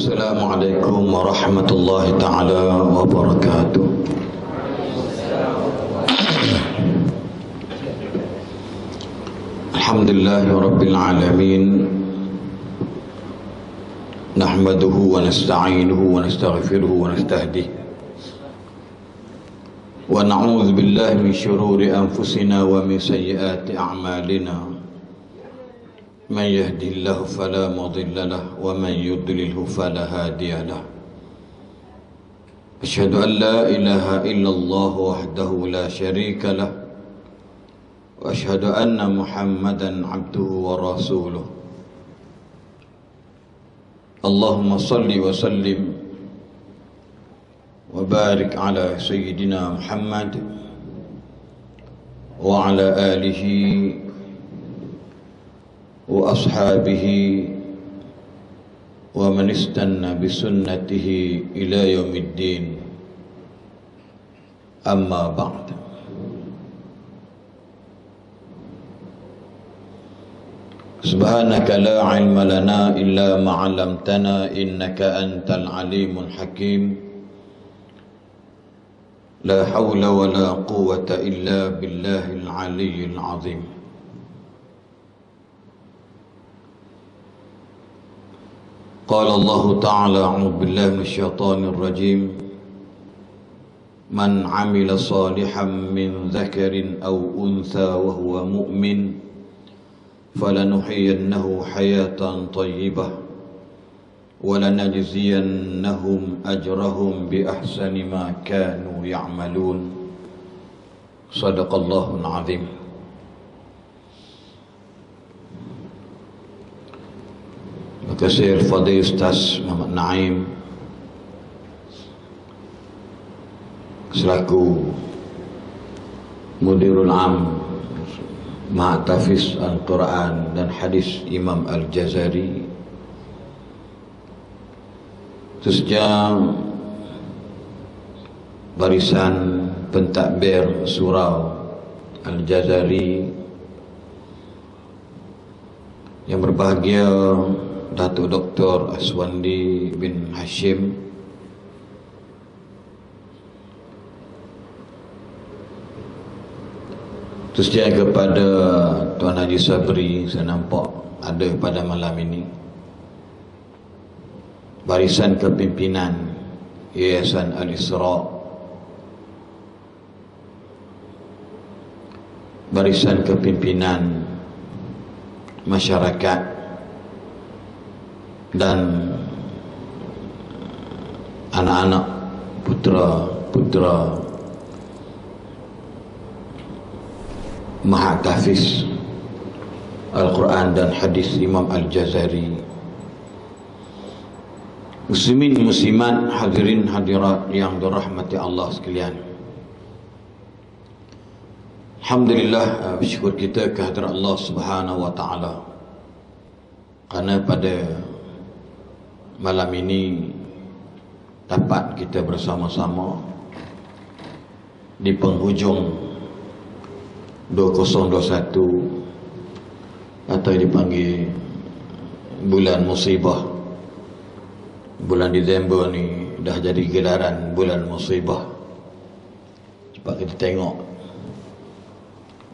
Assalamualaikum warahmatullahi taala wabarakatuh. Alhamdulillahirabbil alamin. Nahmaduhu wa nasta'inuhu wa nastaghfiruhu wa nastahdihi. Wa na'udzu billahi min shururi anfusina wa min sayyiati a'malina. من يهدي الله فلا مضل له ومن يضلله فلا هادي له أشهد أن لا إله إلا الله وحده لا شريك له وأشهد أن محمدا عبده ورسوله اللهم صل وسلم وبارك على سيدنا محمد وعلى آله وأصحابه ومن استنى بسنته إلى يوم الدين أما بعد سبحانك لا علم لنا إلا ما علمتنا إنك أنت العليم الحكيم لا حول ولا قوة إلا بالله العلي العظيم قال الله تعالى أعوذ بالله من الشيطان الرجيم من عمل صالحا من ذكر أو أنثى وهو مؤمن فلنحيينه حياة طيبة ولنجزينهم أجرهم بأحسن ما كانوا يعملون صدق الله العظيم. Terima kasih Fadil Ustaz Muhammad Naim selaku Mudirul Am Mahatafiz Al-Quran dan Hadis Imam Al-Jazari, khususnya barisan pentadbir surau Al-Jazari, yang berbahagia Datuk Dr. Aswandi bin Hashim, khususnya kepada Tuan Haji Sabri, saya nampak ada pada malam ini, barisan kepimpinan Yayasan Al-Isra', barisan kepimpinan masyarakat dan anak-anak putra-putra Mahatafiz Al-Quran dan Hadis Imam Al-Jazari, muslimin muslimat, hadirin hadirat yang dirahmati Allah sekalian. Alhamdulillah, bersyukur kita kehadirat Allah Subhanahu wa taala kerana pada malam ini dapat kita bersama-sama di penghujung 2021 atau dipanggil bulan musibah. Bulan Disember ni dah jadi gelaran bulan musibah. Cepat kita tengok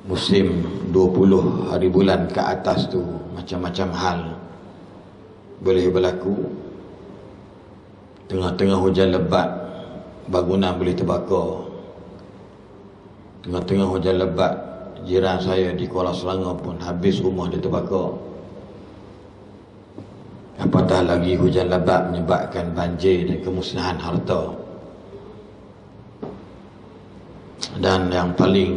musim 20 hari bulan ke atas tu macam-macam hal boleh berlaku. Tengah-tengah hujan lebat, bangunan boleh terbakar. Tengah-tengah hujan lebat, jiran saya di Kuala Selangor pun habis rumah dia terbakar. Apatah lagi hujan lebat menyebabkan banjir dan kemusnahan harta. Dan yang paling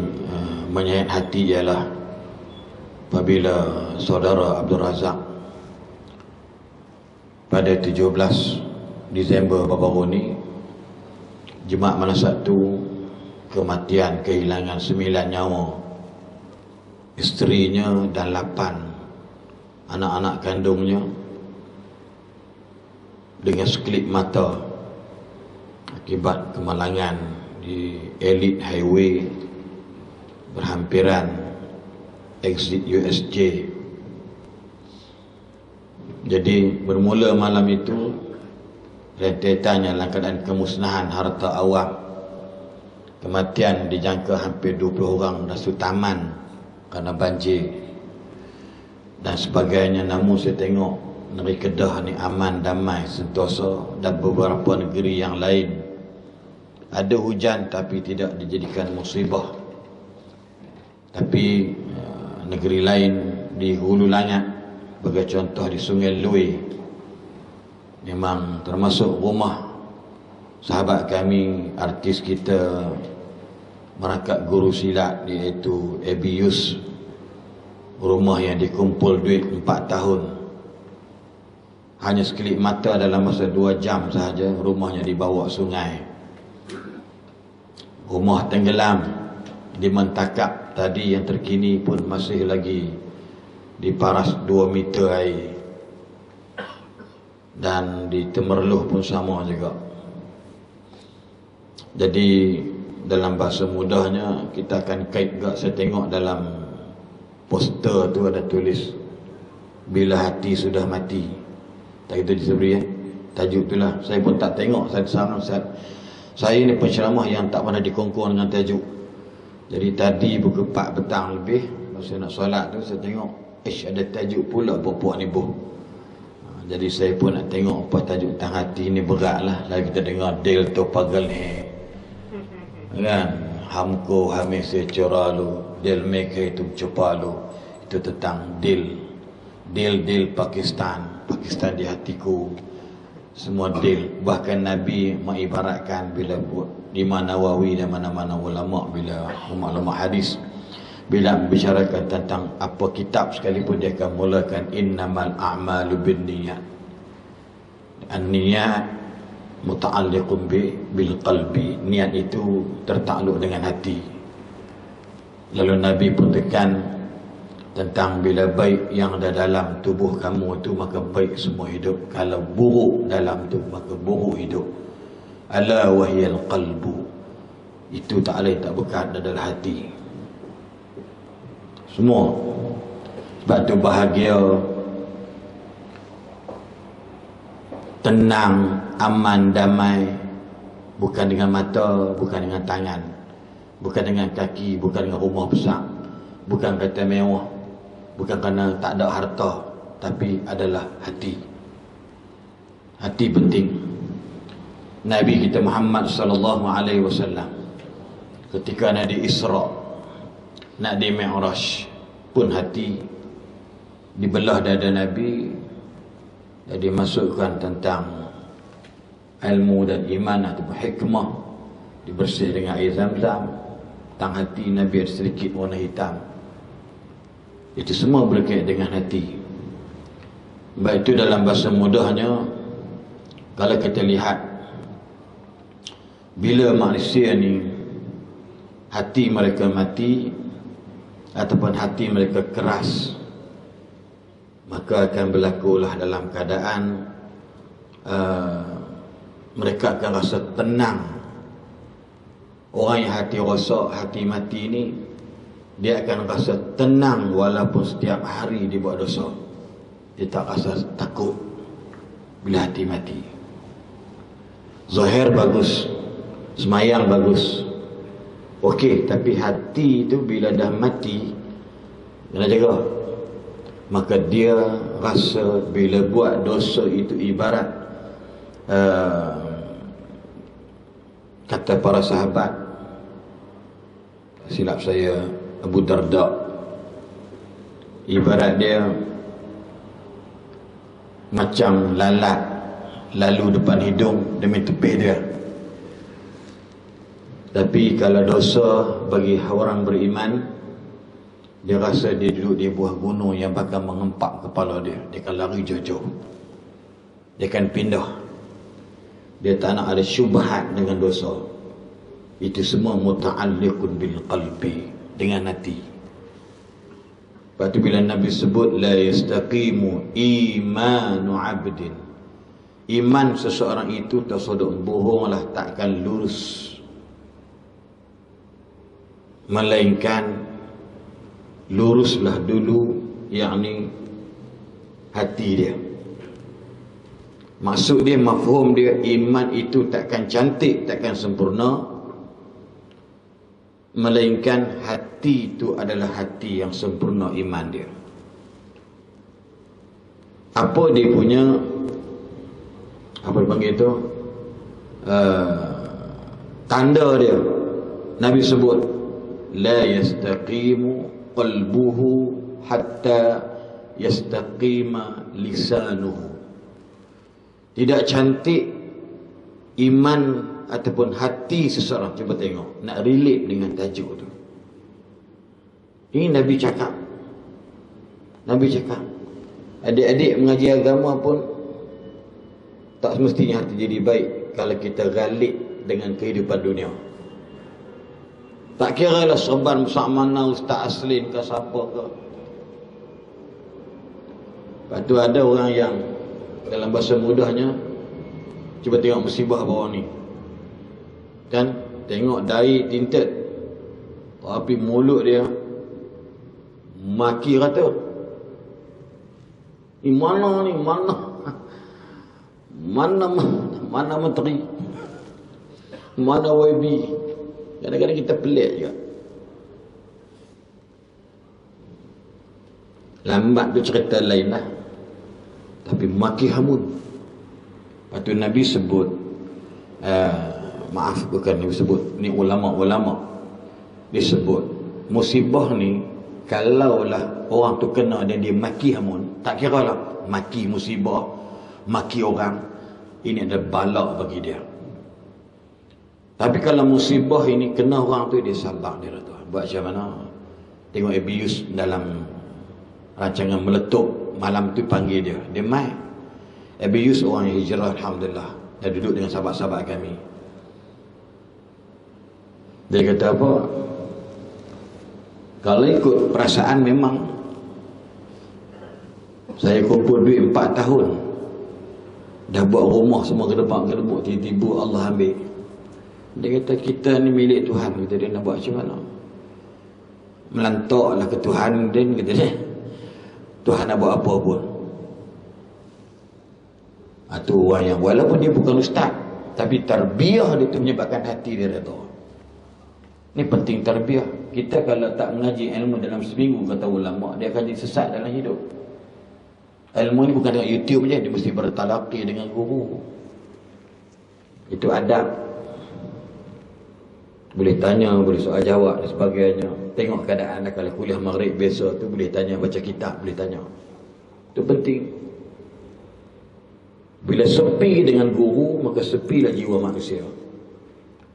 menyayat hati ialah apabila saudara Abdul Razak pada 17 Disember baru ni, Jemaah mana satu kematian, kehilangan 9 nyawa, isterinya dan 8 anak-anak kandungnya dengan sekelip mata akibat kemalangan di Elite Highway berhampiran exit USJ. Jadi bermula malam itu rentetannya dalam keadaan kemusnahan harta awam, kematian dijangka hampir 20 orang rasul taman kerana banjir dan sebagainya. Namun saya tengok negeri Kedah ni aman, damai, sentosa, dan beberapa negeri yang lain ada hujan tapi tidak dijadikan musibah. Tapi negeri lain di hulu langit, bagi contoh di Sungai Lui, memang termasuk rumah sahabat kami, artis kita, merangkap guru silat, iaitu Abius. Rumah yang dikumpul duit 4 tahun, hanya sekelip mata dalam masa 2 jam sahaja rumahnya dibawa sungai. Rumah tenggelam di Mentakap tadi yang terkini pun masih lagi diparas 2 meter air, dan di Temerloh pun sama juga. Jadi dalam bahasa mudahnya, kita akan kait juga. Saya tengok dalam poster tu ada tulis bila hati sudah mati, tak itu disebut tajuk tu lah. Saya pun tak tengok, saya ni penceramah yang tak pernah dikongkong dengan tajuk. Jadi tadi pukul 4 petang lebih, masa nak solat tu saya tengok ada tajuk pula puak-puak ni boh. Jadi saya pun nak tengok apa tajuk tentang hati ni. Berat lah. Lalu kita dengar Del Topagal ni kan, Hamko Hamese Coralu Del Meke itu Copalu, itu tentang Del Pakistan di hatiku, semua Del. Bahkan Nabi mengibaratkan bila di mana Nawawi dan mana-mana ulama, bila ulama hadis, bila membicarakan tentang apa kitab sekalipun, dia akan mulakan innamal a'malu binniyat. An-niyat muta'alliqun bil qalbi. Niat itu tertakluk dengan hati. Lalu Nabi pun tekan tentang bila baik yang ada dalam tubuh kamu itu, maka baik semua hidup. Kalau buruk dalam tu, maka buruk hidup. Ala wahyal qalbu. Itu tak lain tak bukan adalah hati. Semua. Sebab tu bahagia, tenang, aman, damai, bukan dengan mata, bukan dengan tangan, bukan dengan kaki, bukan dengan rumah besar, bukan kereta mewah, bukan kerana tak ada harta, tapi adalah hati. Hati penting. Nabi kita Muhammad sallallahu alaihi wasallam ketika nak di Isra, nak di Mi'raj pun hati dibelah dada Nabi. Jadi masukkan tentang ilmu dan iman atau hikmah, dibersih dengan air Zam-Zam. Tentang hati Nabi ada sedikit warna hitam. Itu semua berkait dengan hati. Baik itu dalam bahasa mudahnya, kalau kita lihat bila manusia ni hati mereka mati ataupun hati mereka keras, maka akan berlakulah dalam keadaan mereka akan rasa tenang. Orang yang hati rosak, hati mati ni, dia akan rasa tenang walaupun setiap hari dia buat dosa. Dia tak rasa takut bila hati mati. Zahir bagus, semayang bagus, okey, tapi hati itu bila dah mati, kena jaga. Maka dia rasa bila buat dosa itu ibarat kata para sahabat, silap saya Abu Darda, ibarat dia macam lalat lalu depan hidung demi tepih dia. Tapi kalau dosa bagi orang beriman, dia rasa dia duduk di buah gunung yang bakal mengempak kepala dia. Dia akan lari jauh-jauh, dia akan pindah. Dia tak nak ada syubhat dengan dosa. Itu semua muta'alliqun bil qalbi, dengan hati. Lepas tu bila Nabi sebut la yastaqimu imanu abdin, iman seseorang itu tersodok bohonglah, takkan lurus, melainkan luruslah dulu, yakni hati dia. Maksud dia, mafhum dia, iman itu takkan cantik, takkan sempurna, melainkan hati itu adalah hati yang sempurna iman dia. Apa dia punya, apa dipanggil itu, tanda dia, Nabi sebut, la yastaqimu qalbuhu hatta yastaqima lisanuhu. Tidak cantik iman ataupun hati seseorang. Cuba tengok, nak relate dengan tajuk tu. Ini Nabi cakap. Nabi cakap, adik-adik mengaji agama pun tak semestinya hati jadi baik kalau kita galik dengan kehidupan dunia. Tak kira lah sorban besar mana, Ustaz Aslin ke siapa ke. Lepas tu ada orang yang dalam bahasa mudahnya, cuba tengok musibah bawah ni kan, tengok dai tinted, tapi mulut dia maki kata, ni mana ni, mana menteri, mana YB. Kadang-kadang kita pelik juga. Lambat tu cerita lain lah, tapi maki hamun. Lepas tu Nabi sebut, bukan Nabi sebut, ni ulama-ulama dia sebut, musibah ni kalaulah orang tu kena dan dia maki hamun, tak kira lah maki musibah, maki orang, ini adalah bala bagi dia. Tapi kalau musibah ini kena orang tu, dia sabar, dia tu buat macam mana. Tengok abuse dalam rancangan Meletup malam tu, panggil dia mai abuse orang yang hijrah, alhamdulillah, dia duduk dengan sahabat-sahabat kami. Dia kata apa, kalau ikut perasaan memang saya kumpul duit 4 tahun, dah buat rumah semua ke depan ke depan, tiba-tiba Allah ambil. Dia kata kita ni milik Tuhan. Kata dia, nak buat macam mana? Melantaklah ke Tuhan dia, kata dia, Tuhan nak buat apa pun. Itu orang yang walaupun dia bukan ustaz, tapi tarbiyah dia tu menyebabkan hati dia redha. Ni penting tarbiyah. Kita kalau tak mengaji ilmu dalam seminggu, kata ulama, dia akan jadi sesat dalam hidup. Ilmu ni bukan dengan YouTube je, dia mesti bertalaqi dengan guru. Itu adab. Boleh tanya, boleh soal jawab dan sebagainya. Tengok keadaan kalau kuliah maghrib biasa tu, boleh tanya, baca kitab, boleh tanya. Itu penting. Bila sepi dengan guru, maka sepilah jiwa manusia.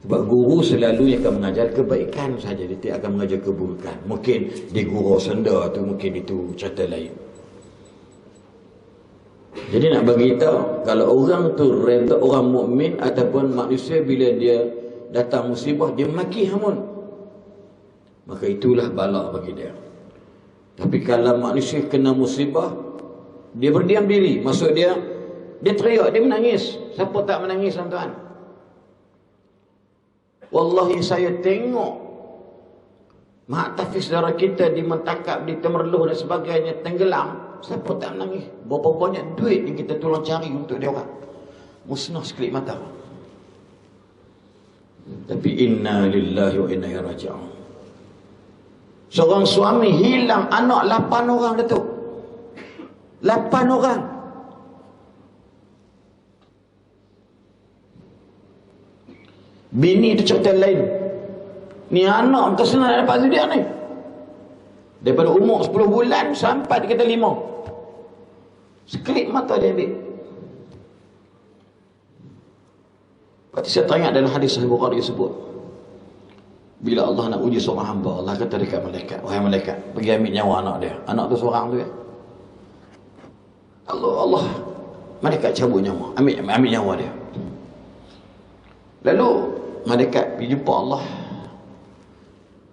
Sebab guru selalu akan mengajar kebaikan saja, dia tidak akan mengajar keburukan. Mungkin di guru senda tu, mungkin itu cerita lain. Jadi nak bagi tahu, kalau orang tu reda, orang mukmin ataupun manusia, bila dia datang musibah, dia maki hamun, maka itulah bala bagi dia. Tapi kalau manusia kena musibah, dia berdiam diri, maksud dia teriak, dia menangis. Siapa tak menangis, tuan-tuan? Wallahi saya tengok mak tafis saudara kita di Mentakap, di Temerloh dan sebagainya tenggelam. Siapa tak menangis? Berapa banyak duit yang kita tolong cari untuk dia orang, musnah sekelip mata. Tapi inna lillahi wa inna ilaihi raji'un. Seorang suami hilang anak 8 orang, Datuk. 8 orang. Bini itu cerita lain. Ni anak tak senang nak dapat dia ni. Daripada umur 10 bulan sampai dia kata 5. Sekelip mata dia ambil. Berarti saya teringat dalam hadis Sahih Bukhari sebut, bila Allah nak uji seorang hamba, Allah kata dekat malaikat, wahai malaikat, pergi ambil nyawa anak dia. Anak tu seorang tu kan. Allah malaikat cabut nyawa, ambil nyawa dia. Lalu malaikat pergi jumpa Allah.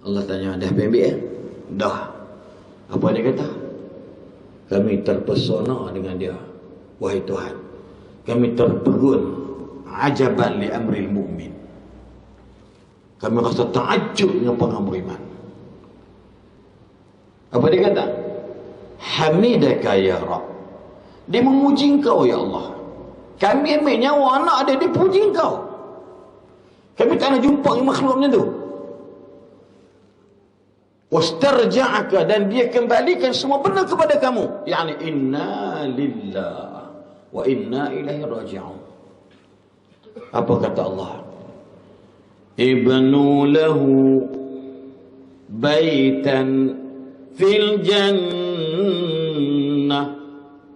Allah tanya, dah ambil? Dah. Apa dia kata? Kami terpesona dengan dia, wahai Tuhan. Kami terpegun, ajaban li amril mu'min. Kami rasa takjub dengan orang beriman. Apa dia kata? Hamidaka ya Rabb. Dia memuji engkau ya Allah. Kami ambil nyawa anak dia, dia puji kau. Kami tak nak jumpa dengan makhluk macam tu. Wastarja'aka, dan dia kembalikan semua benda kepada kamu. Yani inna lillah wa inna ilaihi raji'un. Apa kata Allah? Ibnu lahu baitan fil jannah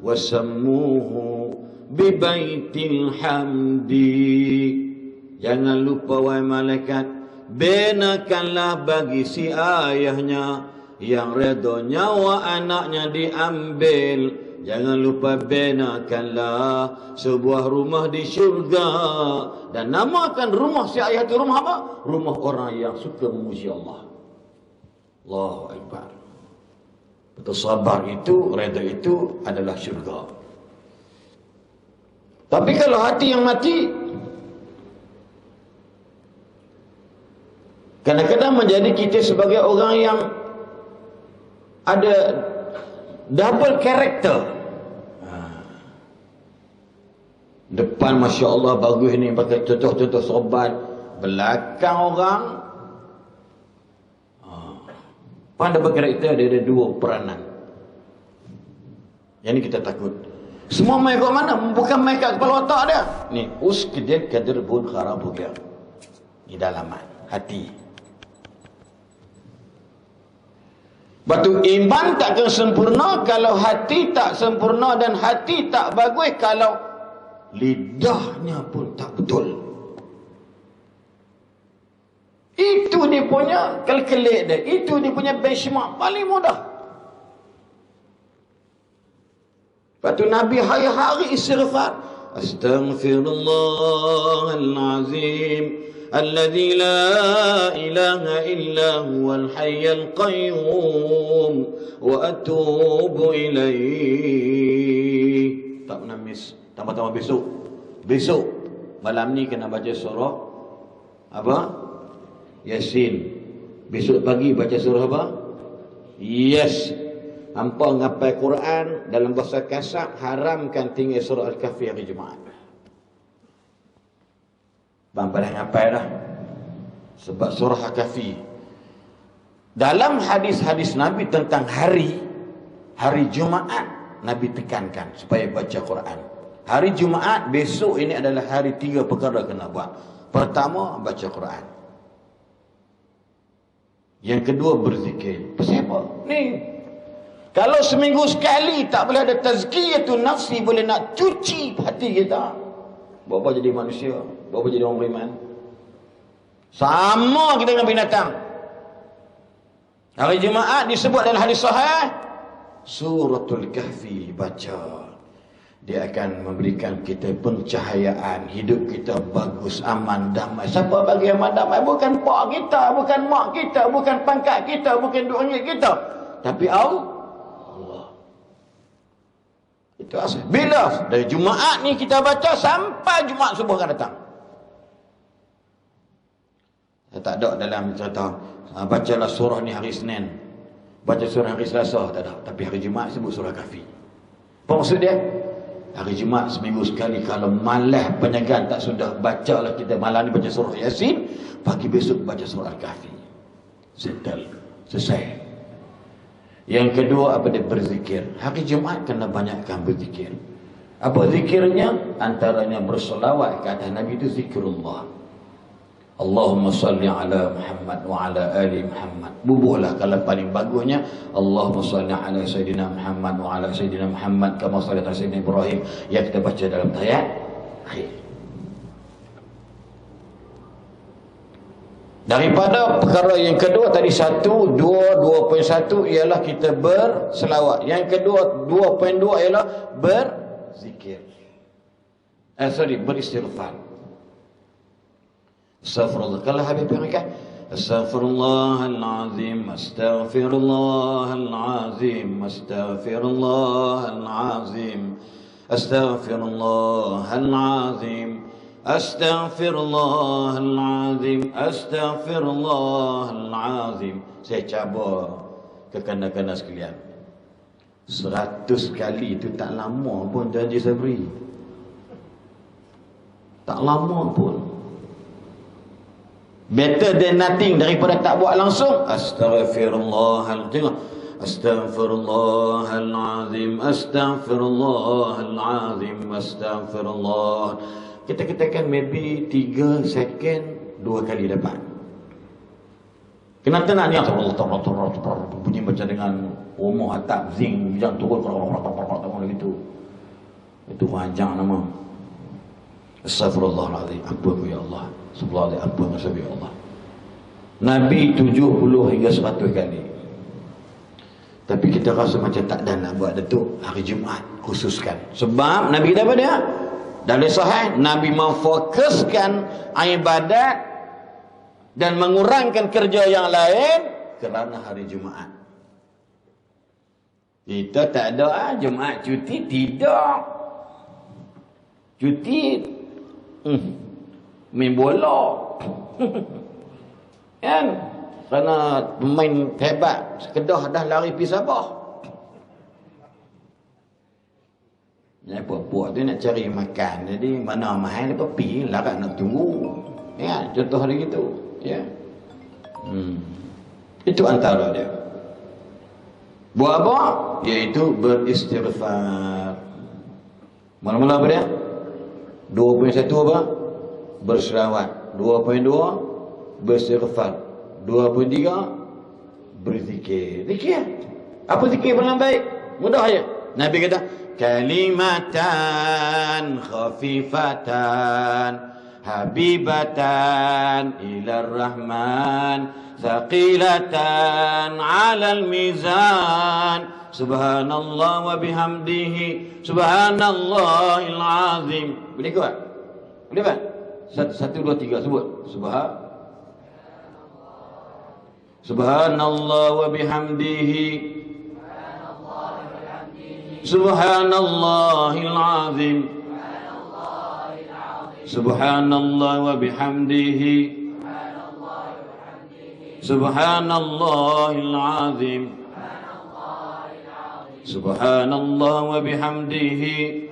wasammuhu bibaitil hamdi. Jangan lupa wahai malaikat, benakanlah bagi si ayahnya yang redha nyawa anaknya diambil. Jangan lupa benakanlah sebuah rumah di syurga, dan namakan rumah si ayah itu rumah apa? Rumah orang yang suka memuji Allah. Allahu Akbar. Betul, sabar itu, redha itu adalah syurga. Tapi kalau hati yang mati, kadang-kadang menjadi kita sebagai orang yang ada double character. Depan Masya Allah bagus ni, pakai contoh-contoh sobat. Belakang orang pandai berkarakter, dia ada dua peranan. Yang ni kita takut. Semua main kat mana? Bukan main kat kepala otak dia. Ni uskidil kadir bun kharabu dia. Ni dalaman hati. Batu iman takkan sempurna kalau hati tak sempurna, dan hati tak bagus kalau lidahnya pun tak betul. Itu dia punya kalkulat dia. Itu dia punya benchmark paling mudah. Batu Nabi hari-hari istighfar. Astaghfirullahalazim الذي لا إله إلا هو الحي القيوم وأتوب إليه. Tak pernah miss. Tambah-tambah besok malam ni kena baca surah apa? Yasin. Besok pagi baca surah apa? Yes. Hampa ngapai Quran dalam bahasa kasar, haramkan tinggal surah Al-Kahfi hari Jumaat. Bang pada ngapai dah. Sebab surah Al-Kahfi dalam hadis-hadis Nabi tentang hari Jumaat, Nabi tekankan supaya baca Quran. Hari Jumaat besok ini adalah hari 3 perkara kena buat. Pertama, baca Quran. Yang kedua, berzikir. Pasal apa? Ni kalau seminggu sekali tak boleh ada tazkiyatun nafsi, boleh nak cuci hati kita, bawa jadi manusia, bawa jadi orang beriman. Sama kita dengan binatang. Hari Jumaat disebut dalam hadis sahih, Suratul Kahfi baca. Dia akan memberikan kita pencahayaan, hidup kita bagus, aman, damai. Siapa bagi aman, damai? Bukan pak kita, bukan mak kita, bukan pangkat kita, bukan duit kita, tapi Allah. Itu asal. Bila dari Jumaat ni kita baca sampai Jumaat subuh akan datang. Tak ada dalam cerita bacalah surah ni hari Senin, baca surah hari Selasa, tak ada. Tapi hari Jumaat sebut surah Kahfi. Apa maksud dia? Hari Jumaat seminggu sekali, kalau malas penyegan tak sudah, bacalah kita malam ni baca surah Yasin, pagi besok baca surah Al-Kahfi. Settle, selesai. Yang kedua, apa dia? Berzikir. Hari Jumaat kena banyakkan berzikir. Apa zikirnya? Antaranya berselawat ke atas Nabi, itu zikrullah. Allahumma salli ala Muhammad wa ala ali Muhammad. Bubuhlah kalau paling bagusnya Allahumma salli ala Sayyidina Muhammad wa ala Sayyidina Muhammad kama salli ala Sayyidina Ibrahim, yang kita baca dalam tahiyat akhir. Daripada perkara yang kedua tadi, 1, 2, 2.1 ialah kita berselawat. Yang kedua 2.2 ialah berzikir. Beristighfar. Astaghfirullah. Kalau habis perikah, Astaghfirullahalazim, Astaghfirullahalazim, Astaghfirullahalazim, Astaghfirullahalazim, Astaghfirullahalazim, Astaghfirullahalazim. Saya cabar ke kanak-kanak sekalian, 100 kali itu tak lama pun janji saya beri. Tak lama pun. Better than nothing daripada tak buat langsung. Astaghfirullahaladzim. Astaghfirullahalazim. Astaghfirullahalazim. Astaghfirullah. Kita katakan maybe 3 second 2 kali dapat. Kena tenang ni bunyi macam dengan rumah atap zinc hujan turun gitu. Itu panjang nama. Astaghfirullahalazim. Ampun ya Allah. Subhanallah, ampun ya Allah. Nabi 70 hingga 100 kali. Tapi kita rasa macam tak ada nak buat Datuk hari Jumaat khususkan. Sebab Nabi kata apa dia? Dari sahih Nabi memfokuskan ibadat dan mengurangkan kerja yang lain kerana hari Jumaat. Kita tak ada Jumaat cuti, tidak. Cuti main bola. Kan? Kerana pemain hebat Kedah dah lari pergi Sabah. Puak-puak tu nak cari makan, jadi mana mahal dia pergi, larat nak tunggu. Ya, contoh hari gitu. Ya. Itu antara dia. Buat apa? Iaitu beristighfar. Mula-mula apa dia? 2.1 apa? Berselawat. 2.2 beristighfar. 2.3 berzikir. Zikir. Apa zikir paling baik? Mudah aja. Nabi kata, kalimatan khafifatan habibatan ilar rahman thaqilatan 'alal mizan subhanallah wa bihamdihi subhanallahil azim. Boleh ke? Boleh tak? 1 2 3 sebut. Subhanallah wa bihamdihi subhanallahil azim. Subhanallah wa bihamdihi subhanallahil azim. Subhanallah wa bihamdihi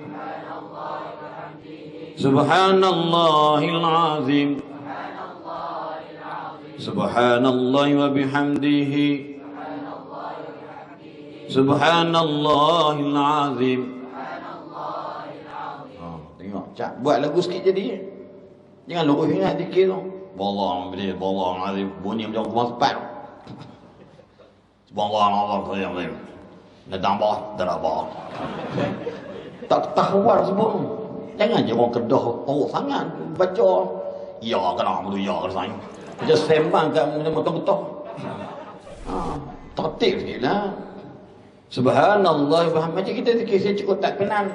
subhanallahil azim. Subhanallah wa bihamdihi subhanallahil azim. Tengok, cak buat lagu sikit jadi. Jangan lupa ingat zikir tu. Wallahu azim. Bunyi macam rumah sepat. Subhanallah azim. Nak tambah, tak apa. Tak tahuan sebut. Jangan je orang Kedah teruk sangat baca. Ya kena betul ya rasanya. Macam sembang kat motor-motor. Tertib sikitlah. Subhanallah, macam kita zikir, saya cukup tak kenal.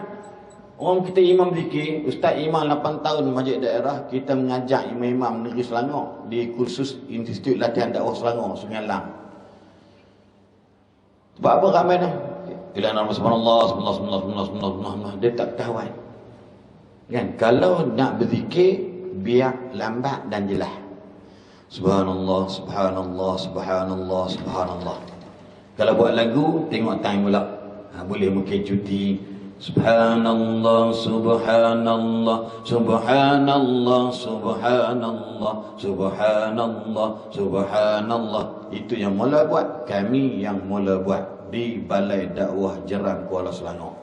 Orang kita imam zikir, Ustaz Imam 8 tahun masjid daerah, kita mengajar imam-imam negeri Selangor di kursus Institut Latihan Dakwah Selangor, Sungai Lang. Sebab apa ramai dah? Bila nama subhanallah, dia tak kawan. Kan? Kalau nak berzikir, biar lambat dan jelas. Subhanallah, subhanallah, subhanallah, subhanallah. Kalau buat lagu, tengok time pula. Boleh mungkin cuti. Subhanallah, subhanallah, subhanallah, subhanallah, subhanallah, subhanallah. Itu yang mula buat. Kami yang mula buat di Balai Dakwah Jeram Kuala Selangor.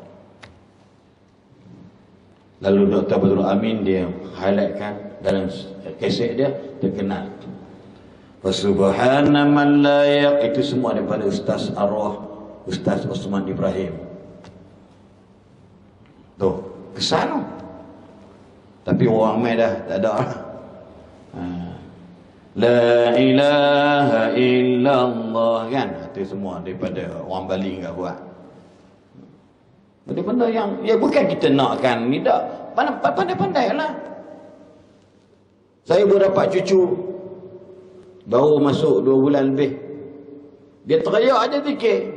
Lalu Dr. Badrul Amin dia highlightkan dalam kesek dia, terkenal. Subhana man la yaq, itu semua daripada Ustaz Arwah Ustaz Osman Ibrahim. Tuh, kesan. Tapi orang ramai dah tak ada. La ilaha illallah kan. Itu semua daripada orang Bali enggak buat. Benda-benda yang ya bukan kita nakkan ni tak. Pandai-pandailah. Saya baru dapat cucu baru masuk 2 bulan lebih. Dia teriak aja zikir.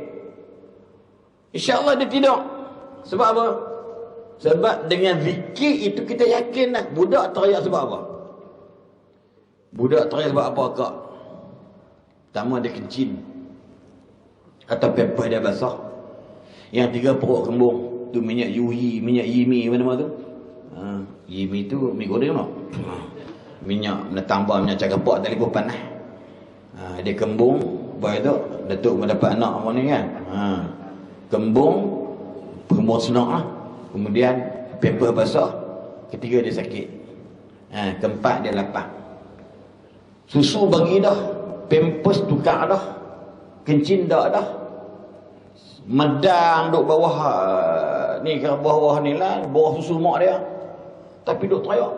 InsyaAllah dia tidak. Sebab apa? Sebab dengan zikir itu kita yakin lah. Budak teriak sebab apa? Budak teriak sebab apa kak? Pertama dia kencing. Atau pepah dia basah. Yang 3 perut kembung. Tu minyak yuhi, minyak yimi, mana-mana tu. Mi tu mi goreng no. Minyak menetambah minyak cakap tak lepas panas. Dia kembung, lepas tu Datuk mendapat anak apa ni kan. Kembung senak lah. Kemudian paper basah. Ketiga dia sakit. Keempat dia lapar. Susu bagi dah. Pampers tukar dah. Kencing dah. Medang duk bawah ni ke bawah ni lah, bawah susu mak dia. Tapi duk teriak.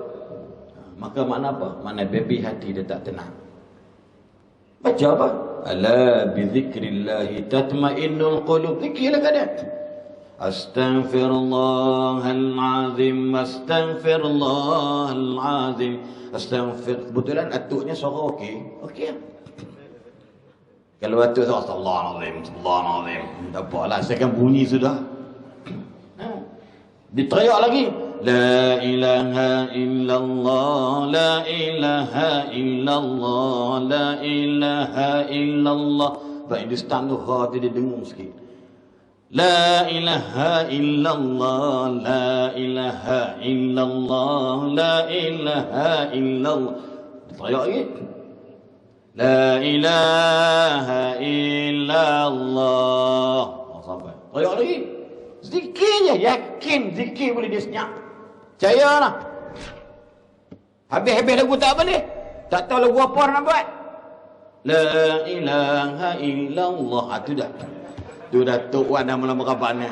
Maka makna apa? Makna baby hati dia tak tenang. Baca apa? Ala bi dzikrillahi tatma'innul qulub. Zikirlah kadang. Astaghfirullahal azim, astaghfirullahal azim, astaghfir. Kebetulan atuknya suara okey. Okey. Kalau atuk suara astagfirullahalazim, astagfirullahalazim, tak apalah, saya kan bunyi sudah. Diteriak lagi. La ilaha illallah, la ilaha illallah, la ilaha illallah. Bahasa Hindustan tu hati dia dengung sikit. La ilaha illallah, la ilaha illallah, la ilaha illallah. Teriak lagi. La ilaha illallah. Sampai. Teriak lagi. Zikir je, yakin zikir boleh dia senyap. Percayalah. Habis-habis lagu tak boleh. Tak tahu lagu apa nak buat. La ilaha illallah. Itu dah. Tu Datuk Wan dah mula meraban.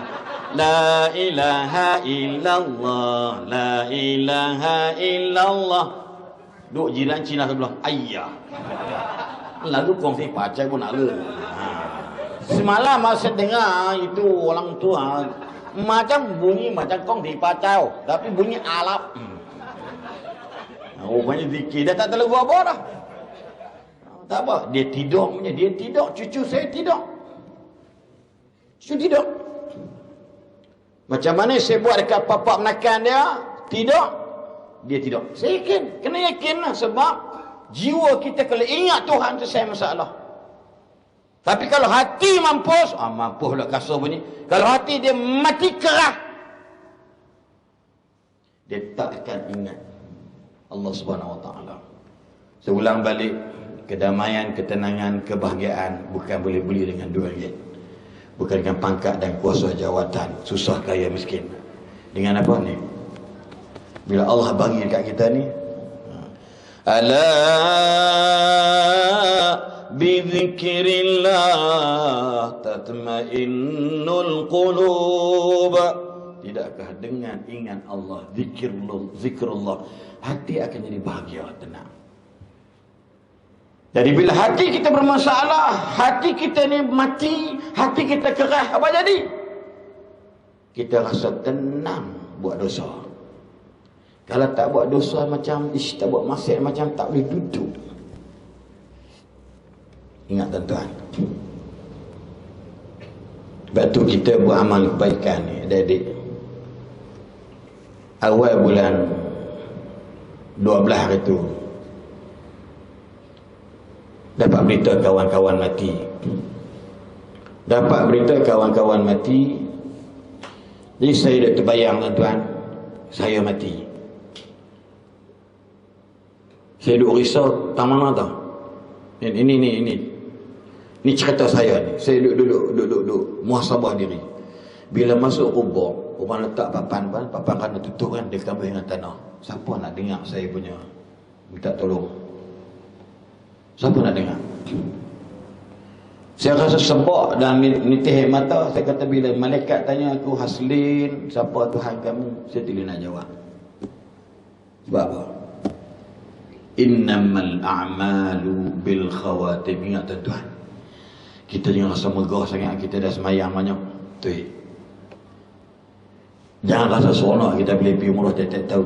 La ilaha illallah, la ilaha illallah. Duk jiran Cina sebelah. Ayah. Lalu kongsi pacai pun nak le. Semalam saya dengar itu orang tua macam bunyi macam kongsi pacai, tapi bunyi alap. Rupanya zikir dah tak tahu lagu apa dah. Tak apa, dia tidur punya, dia tidur, cucu saya tidur. Tidur. Macam mana saya buat dekat papak menakan dia, tidur, dia tidur. Saya yakin, kena yakin lah, sebab jiwa kita kalau ingat Tuhan tu saya masalah. Tapi kalau hati mampus, mampus lah kasar bunyi. Kalau hati dia mati kerah, dia tak akan ingat Allah Subhanahu Wa Taala. Seulang balik, kedamaian, ketenangan, kebahagiaan bukan boleh beli dengan RM2. Bukan dengan pangkat dan kuasa jawatan, susah kaya miskin. Dengan apa ni? Bila Allah bagi dekat kita ni, ala bi dzikrillah tatma'innul qulub. Tidakkah dengan ingat Allah, zikrullah, hati akan jadi bahagia, tenang. Jadi bila hati kita bermasalah, hati kita ni mati, hati kita kerah, apa jadi? Kita rasa tenang buat dosa. Kalau tak buat dosa macam, tak buat maksiat macam, tak boleh duduk. Ingat tuan-tuan. Sebab tu kita buat amal kebaikan ni, adik-adik. Awal bulan 12 hari tu, dapat berita kawan-kawan mati. Jadi saya dah terbayang tuan-tuan, saya mati. Saya duduk risau, tak mana tau. Ini cerita saya ni. Saya duduk muhasabah diri. Bila masuk kubur, orang letak papan kan tutup kan, dia tambah dengan tanah. Siapa nak dengar saya punya minta tolong? Siapa nak dengar? Saya rasa sebab dan nitih mata. Saya kata bila malaikat tanya aku, Haslin, siapa Tuhan kamu? Saya tidak nak jawab. Sebab apa? Innamal a'malu bil khawatim. Ingat tuan-tuan, kita jangan rasa megah sangat kita dah semayang banyak. Betul. Jangan rasa seronok kita boleh pergi umrah tiap-tiap tahun.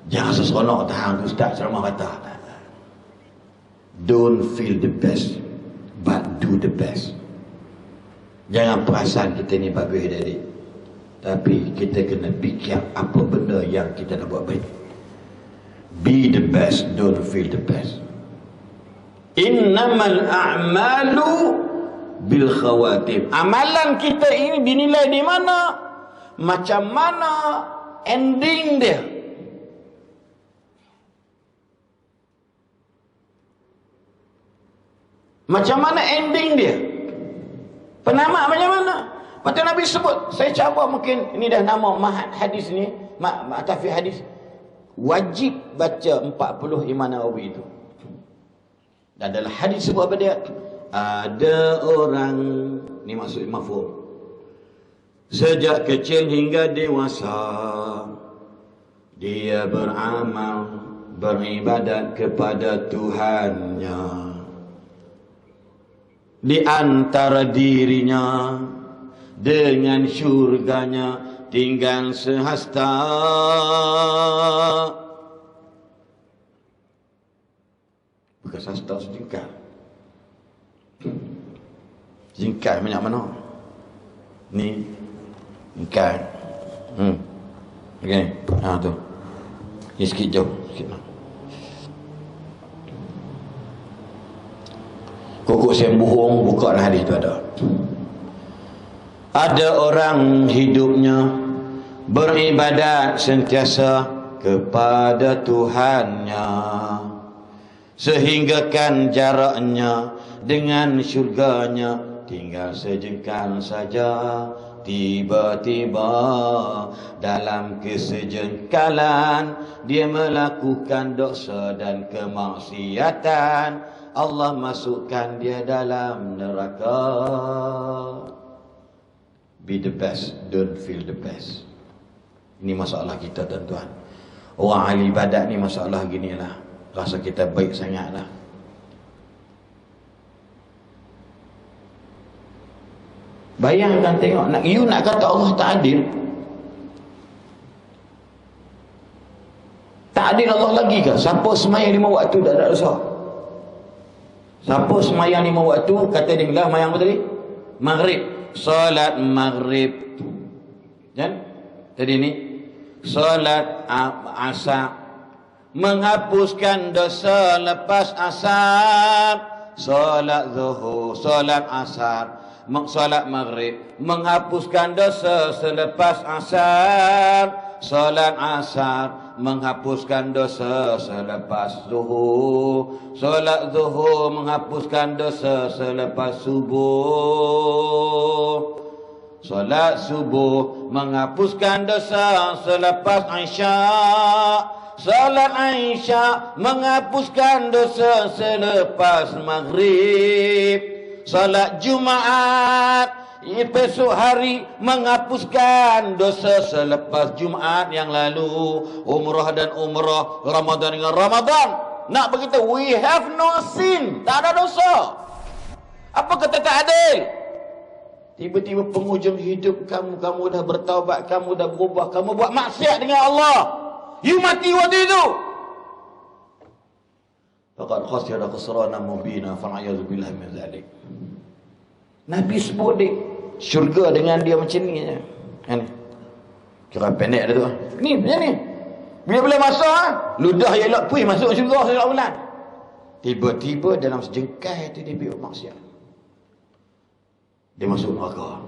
Jangan rasa seronok tahan ustaz ceramah kata. Don't feel the best, but do the best. Jangan perasan kita ni bagus adik-adik, tapi kita kena fikir apa benda yang kita nak buat baik. Be the best, don't feel the best. Innamal a'malu bil khawatim. Amalan kita ini dinilai di mana? Macam mana ending dia. Macam mana ending dia? Penamat macam mana? Lepas tu Nabi sebut, saya cabar mungkin ini dah nama mahat hadis ni, ma'tafi hadis. Wajib baca 40 Imam Nawawi itu. Dan dalam hadis sebut apa dia? Ada orang, ni maksud mafhum, sejak kecil hingga dewasa dia beramal, beribadat kepada Tuhannya. Di antara dirinya dengan syurganya tinggal sehasta. Bukan sehasta, sejengkal. Jengkal banyak mana? Ni jengkal. Okey. Tu. Ni sikit jauh, sikit. Kokok sembuhung, buka hadis tu ada. Ada orang hidupnya beribadat sentiasa kepada Tuhannya, sehinggakan jaraknya dengan syurganya tinggal sejengkal saja. Tiba-tiba dalam kesejengkalan dia melakukan dosa dan kemaksiatan. Allah masukkan dia dalam neraka. Be the best, don't feel the best. Ini masalah kita tuan-tuan. Orang ahli ibadat ni masalah ginilah. Rasa kita baik sangatlah. Bayangkan tengok, nak kata Allah tak adil. Tak adil Allah lagi ke? Siapa sembahyang 5 waktu tak ada dosa? Siapa sembahyang 5 waktu, kata dia bilang sembahyang apa tadi? Maghrib. Solat maghrib. Kan? Tadi ni solat asar, menghapuskan dosa lepas asar. Solat zuhur, solat asar, solat maghrib, menghapuskan dosa selepas asar. Solat asar, menghapuskan dosa selepas zuhur. Solat zuhur, menghapuskan dosa selepas subuh. Solat subuh, menghapuskan dosa selepas Isya. Solat Isya, menghapuskan dosa selepas Maghrib. Solat Jumaat, besok hari, menghapuskan dosa selepas Jumaat yang lalu. Umrah dan umrah, Ramadan dengan Ramadan. Nak begitu, we have no sin, tak ada dosa. Apa kata tak adil? Tiba-tiba penghujung hidup kamu dah bertaubat, kamu dah berubah, kamu buat maksiat dengan Allah. You mati waktu itu. Faqad khasira khusrana mubina, fal'ayadzu billahi min dzalik. Nabi sebut dia syurga dengan dia macam ni. Kan? Kira pendek dah tu. Ni macam ni. Bila masuk ludah yang elok puih masuk syurga sejak bulan. Tiba-tiba dalam sejengkal tu dia buat maksiat. Dia masuk neraka.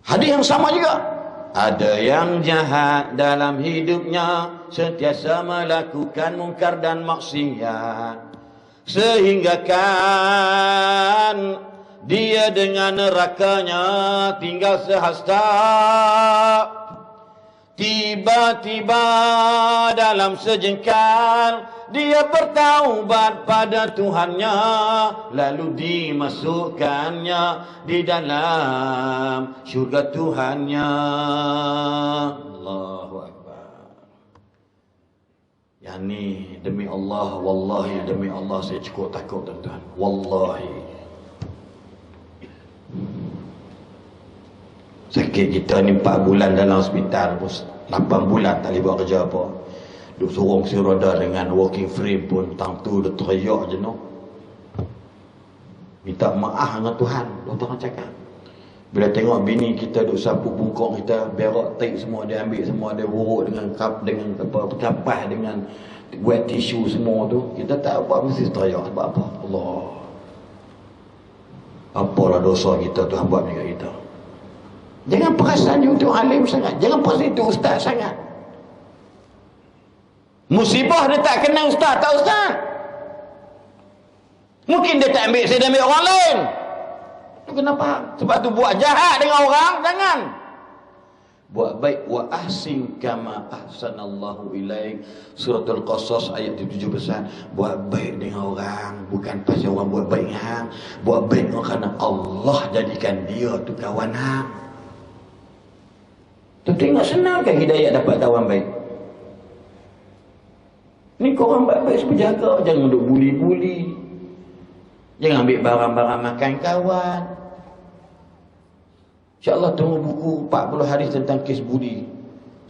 Hadis yang sama juga. Ada yang jahat dalam hidupnya, sentiasa melakukan mungkar dan maksiat, sehingga kan dia dengan nerakanya tinggal sehasta. Tiba-tiba dalam sejengkal dia bertaubat pada Tuhannya, lalu dimasukkannya di dalam syurga Tuhannya. Allahu Akbar. Yang ni demi Allah, wallahi demi Allah saya cukup takut tuan-tuan. Wallahi. Sakit kita ni 4 bulan dalam hospital, 8 bulan tak boleh buat kerja apa. Duk sorong si roda dengan walking frame pun tang tu dia teriak je no. Minta maaf dengan Tuhan, doktor cakap. Bila tengok bini kita duk sapu bungkuk kita, berak tape semua dia ambil semua, dia urut dengan kapas dengan wet tissue semua tu, kita tak apa mesti teriak sebab apa? Allah. Apalah dosa kita Tuhan buat dekat kita. Jangan perasan you tu alim sangat, jangan perasan itu ustaz sangat. Musibah dia tak kenal ustaz, tak ustaz. Mungkin dia tak ambil saya, dia ambil orang lain. Kenapa? Sebab tu buat jahat dengan orang, jangan. Buat baik. Wa ahsin kama ahsanallahu ilaik. Suratul Qasas ayat 17. Buat baik dengan orang, bukan pasal orang buat baik hang. Buat baik kerana Allah jadikan dia tu kawan hang. Tu tengok senang kan hidayah dapat kawan baik. Ni korang baik-baik sepenjaga, jangan duk buli-buli. Jangan ambil barang-barang makan kawan. InsyaAllah tunggu buku 40 hadis tentang kes budi.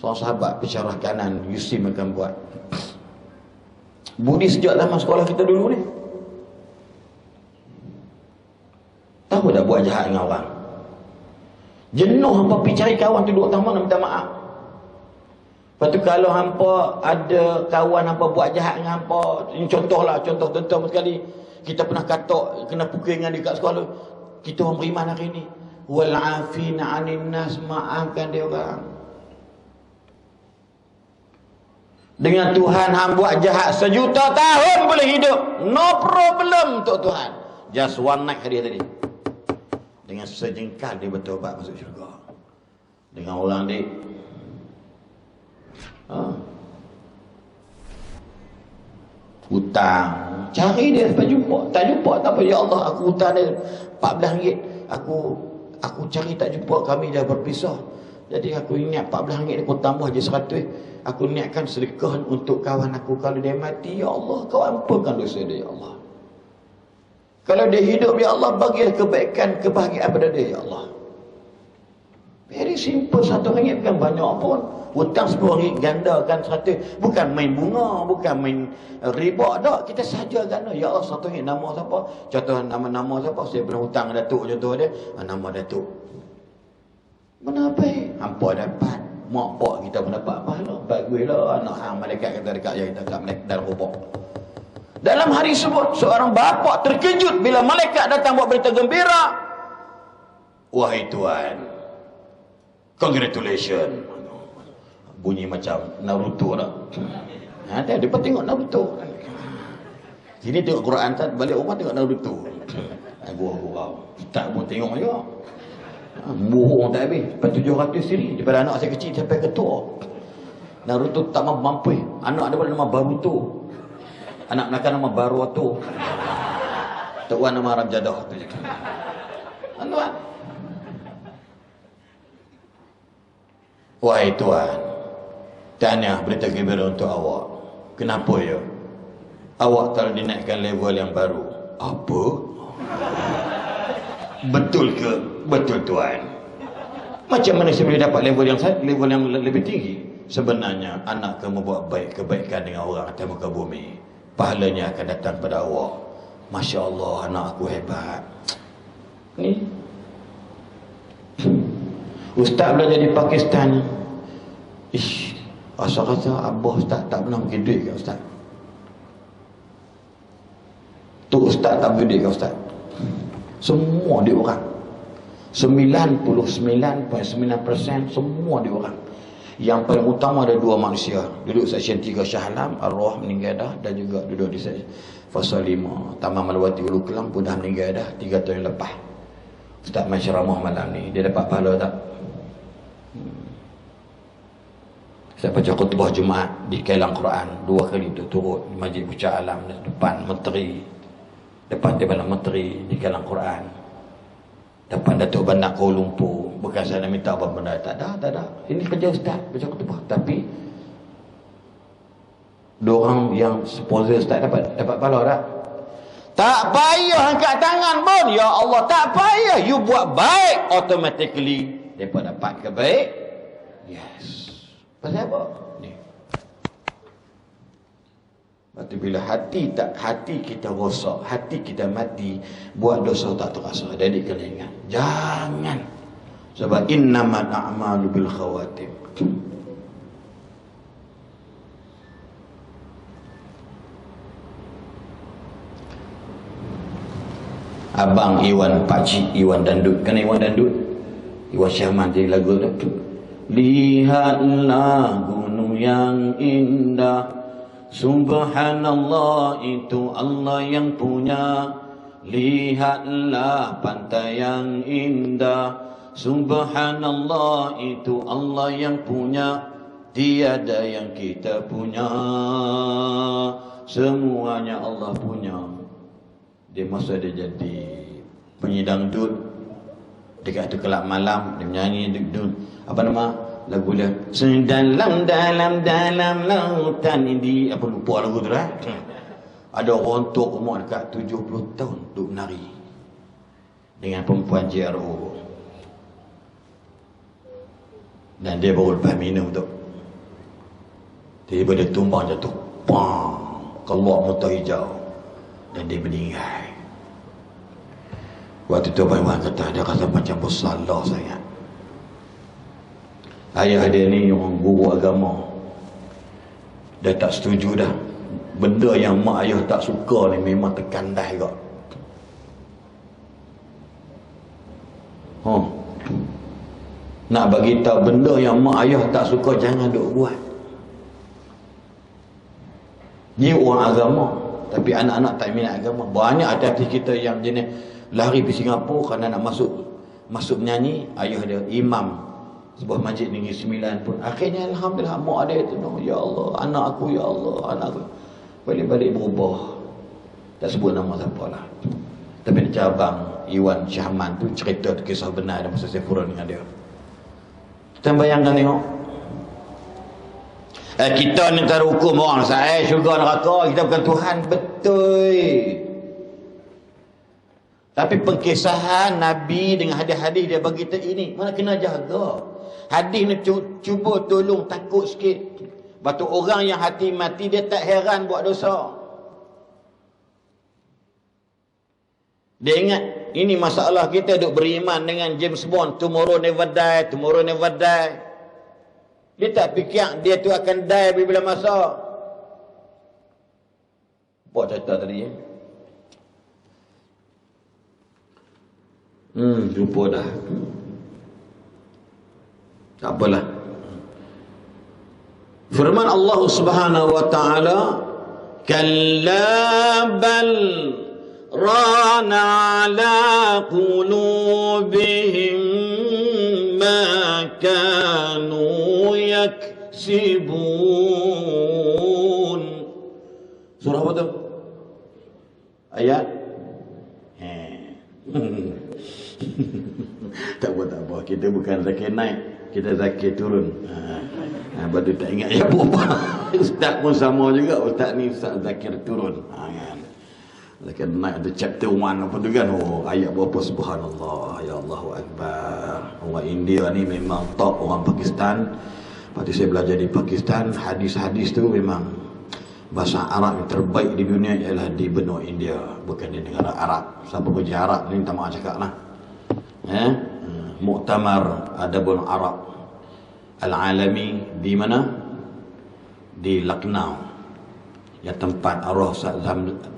Seorang sahabat pensyarah kanan Yusim akan buat. Budi sejak zaman sekolah kita dulu ni. Tahu dah buat jahat dengan orang. Jenuh hampa pergi cari kawan tu duduk tamu nak minta maaf. Lepas tu kalau hampa ada kawan hampa buat jahat dengan hampa, ini contohlah, contoh tentu sekali. Kita pernah katok, kena pukul dengan dia kat sekolah. Kita orang beriman hari ni. Wal afina 'anil nas, maafkan dia orang. Dengan Tuhan hang buat jahat 1,000,000 tahun boleh hidup. No problem untuk Tuhan. Just one night dia tadi. Dengan sejengkal dia bertobat masuk syurga. Dengan orang dia hutang, cari dia sampai jumpa. Tak jumpa tak apa, ya Allah aku hutang dia 14 ringgit. Aku cari tak jumpa, kami dah berpisah. Jadi aku ingat 14 ringgit aku tambah je 100. Aku niatkan sedekah untuk kawan aku. Kalau dia mati, ya Allah kau ampunkan dosa dia, ya Allah. Kalau dia hidup, ya Allah bagilah kebaikan, kebahagiaan pada dia, ya Allah. Very simple. 1 ringgit bukan banyak pun. Hutang 10 ringgit gandakan 100. Bukan main bunga, bukan main riba, tak. Kita saja ganda. Ya Allah 1 ringgit nama siapa? Contoh nama siapa? Saya pernah hutang Datuk, contoh dia. Nama Datuk. Mana apa? Hampa dapat. Mak pak kita pun dapat pahala. Baguslah anak hang malaikat kata dekat yang kita kat malaikat dalam kubur. Dalam hari sebut, seorang bapa terkejut bila malaikat datang buat berita gembira. Wahai Tuhan, congratulations. Bunyi macam Naruto dah. Dia pun tengok Naruto. Sini tengok Quran, tak balik rumah tengok Naruto. Wow. Tak pun tengok juga. Bohong tak habis. Lepas 700 siri daripada anak saya kecil sampai ketua. Naruto tak mampu. Anak dia pada nama Baruto. Anak belakang nama Baruto. Tuan nama Arab Jadah. Tuan. Wahai Tuhan, tahniah berita gembira untuk awak. Kenapa ya? Awak telah dinaikkan level yang baru. Apa? Betul ke? Betul Tuhan. Macam mana saya boleh dapat level yang lebih tinggi? Sebenarnya anak kamu buat baik kebaikan dengan orang atas muka bumi. Pahalanya akan datang pada awak. Masya Allah, anak aku hebat. Ni Ustaz belajar di Pakistan. Asal kata abah Ustaz tak pernah bagi duit ke Ustaz? Tu Ustaz tak bagi duit ke Ustaz? Semua dia orang. 99.9% semua dia orang. Yang paling utama ada 2 manusia. Duduk seksyen 3 Shah Alam, arwah meninggal dah, dan juga duduk di fasa 5 Taman Malawati Ulu Kelang pun dah meninggal dah 3 tahun lepas. Ustaz Masyaramah malam ni, dia dapat pahala tak? Saya baca khutbah Jumaat di Kelang Quran 2 kali turut di Masjid Pucat Alam depan Menteri. Depan Timbalan Menteri di Kelang Quran. Depan Datuk Bandar Kuala Lumpur. Bukan saya nak minta apa benda. Tak ada. Ini kerja Ustaz baca khutbah. Tapi diorang yang sponsor Ustaz dapat pahala tak? Tak payah angkat tangan pun. Ya Allah, tak payah. You buat baik, automatically mereka dapat kebaik. Yes. Pasal apa? Ni. Berarti bila hati kita rosak, hati kita mati, buat dosa tak terasa. Jadi kena ingat, jangan. Sebab innamal a'malu bil khawatim. Abang Iwan, Pakcik Iwan Dandut. Kan Iwan Dandut? Iwan Syahman jadi lagu tu. Lihatlah gunung yang indah, subhanallah itu Allah yang punya. Lihatlah pantai yang indah, subhanallah itu Allah yang punya. Tiada yang kita punya, semuanya Allah punya. Dia masa dia jadi penyanyi dangdut, dekat tu kelab malam dia menyanyi dangdut. Apa nama lagu dia? Sedalam lautan ini, apa lupa lagu tu lah. Ada orang tua umur dekat 70 tahun duk menari dengan perempuan JRO. Dan dia baru lepas minum tu, tiba-tiba dia tumbang jatuh, pang, keluar muntah hijau, dan dia meninggal. Waktu tu Abang Iwan kata dia rasa macam bersalah sangat. Ayah dia ni orang guru agama, dia tak setuju dah. Benda yang mak ayah tak suka ni memang terkandas juga. Nak bagi tahu benda yang mak ayah tak suka jangan duk buat. Dia orang agama, tapi anak-anak tak minat agama. Banyak hati-hati kita yang jenis lari pergi Singapura kerana nak masuk menyanyi. Ayah dia imam sebuah masjid Negeri Sembilan pun. Akhirnya alhamdulillah mak ada itu, ya Allah, anak aku, ya Allah, anak aku. Balik-balik berubah. Tak sebut nama siapa lah. Tapi dia abang Iwan Syahman tu cerita tu kisah benar ada masa saya furun dengan dia. Kita bayangkan tengok. Kita ni tak hukum orang saya syurga neraka, kita bukan Tuhan, betul. Tapi pengkisahan Nabi dengan hadis-hadis dia bagi kita ini, mana kena jaga. Hadis ni cuba tolong takut sikit. Batu orang yang hati mati dia tak heran buat dosa. Dia ingat ini masalah kita duk beriman dengan James Bond, tomorrow never die, tomorrow never die. Dia tak fikir dia tu akan die bila masa. Buat cerita tadi ya. Lupa dah. Tak apalah. Firman Allah Subhanahu wa taala, kalla bal rana ala qulubihim ma kanu yaksibun. Surah apa tu? Ayat tak apa, kita bukan zakir naik, kita zakir turun. Baru tak ingat ya apa. Ustaz pun sama juga, ustaz ni ustaz zakir turun. Kan. Zakir naik ada chapter 1 apa tu kan. Ayat berapa, subhanallah, ya Allahu akbar. Orang India ni memang top, orang Pakistan. Lepas tu saya belajar di Pakistan, hadis-hadis tu memang bahasa Arab yang terbaik di dunia ialah di benua India, bukan di negara Arab. Siapa kerja Arab ni minta maaf cakap lah. Muktamar Adabul Arab Al-Alami di mana? Di Lucknow. Ya, tempat arwah Ustaz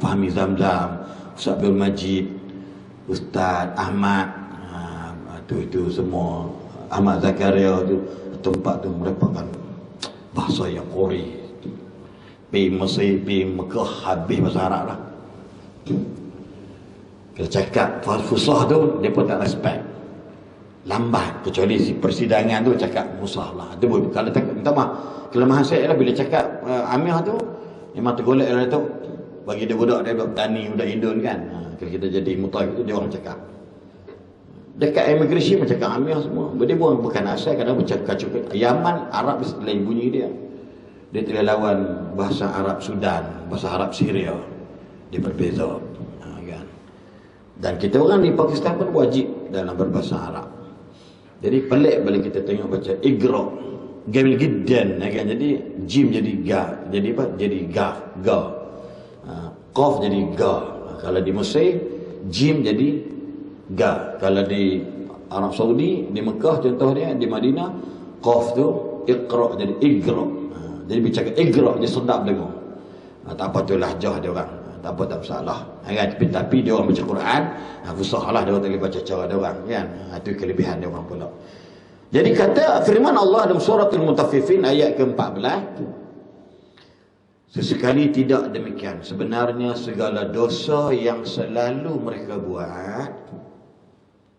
Fahmi Zamzam, Ustaz Abdul Majid, Ustaz Ahmad, itu semua, Ahmad Zakaria tu, tempat tu mendapatkan bahasa yang Qori. Pergi Mesir, pergi Mekah, habis bahasa Arab lah. Kalau cakap fusah tu, dia pun tak respect, lambat. Kecuali si persidangan tu cakap musah lah. Itu kalau minta maaf, kelemahan saya ialah bila cakap Amir tu memang tergolek lah tu. Bagi dia budak, dia petani, budak Indon kan. Kalau kita jadi mutawif tu, dia orang cakap dekat imigrasi pun cakap Amir semua. Dia bukan asal, kadang bercakap Yaman, Arab lain bunyi dia. Dia tidak lawan bahasa Arab Sudan, bahasa Arab Syria, dia berbeza kan. Dan kita orang di Pakistan pun wajib dalam berbahasa Arab. Jadi pelik bila kita tengok baca Iqra, gamil giddan kan. Jadi jim jadi ga, jadi apa? Jadi ga. Qaf jadi ga. Kalau di Mesir jim jadi ga. Kalau di Arab Saudi, di Mekah contohnya, di Madinah qaf tu Iqra jadi Iqra. Jadi bercakap Iqra dia sedap dengar. Tak apa tu lahjah dia orang. tak apa, tak masalah kan? Tapi dia orang baca Quran susah lah, dia orang tak boleh baca cara dia orang kan. Itu kelebihan dia orang pula. Jadi kata firman Allah dalam surah Al-Mutaffifin ayat ke-14, sesekali tidak demikian, sebenarnya segala dosa yang selalu mereka buat